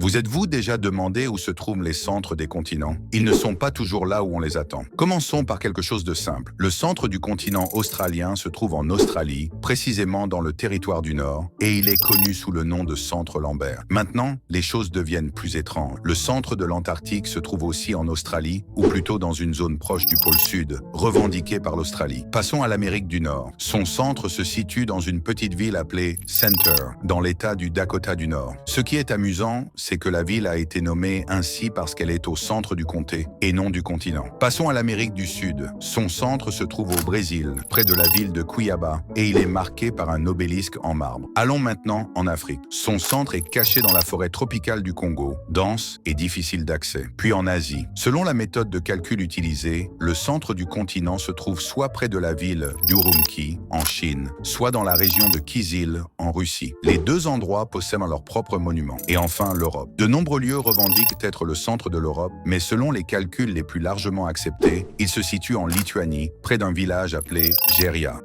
Vous êtes-vous déjà demandé où se trouvent les centres des continents? Ils ne sont pas toujours là où on les attend. Commençons par quelque chose de simple. Le centre du continent australien se trouve en Australie, précisément dans le territoire du Nord, et il est connu sous le nom de centre Lambert. Maintenant, les choses deviennent plus étranges. Le centre de l'Antarctique se trouve aussi en Australie, ou plutôt dans une zone proche du pôle Sud, revendiquée par l'Australie. Passons à l'Amérique du Nord. Son centre se situe dans une petite ville appelée Center, dans l'État du Dakota du Nord. Ce qui est amusant, c'est que la ville a été nommée ainsi parce qu'elle est au centre du comté et non du continent. Passons à l'Amérique du Sud. Son centre se trouve au Brésil, près de la ville de Cuiabá, et il est marqué par un obélisque en marbre. Allons maintenant en Afrique. Son centre est caché dans la forêt tropicale du Congo, dense et difficile d'accès. Puis en Asie. Selon la méthode de calcul utilisée, le centre du continent se trouve soit près de la ville d'Urumqi, en Chine, soit dans la région de Kyzyl, en Russie. Les deux endroits possèdent leur propre monument. Et enfin, l'Europe. De nombreux lieux revendiquent être le centre de l'Europe, mais selon les calculs les plus largement acceptés, il se situe en Lituanie, près d'un village appelé Geria.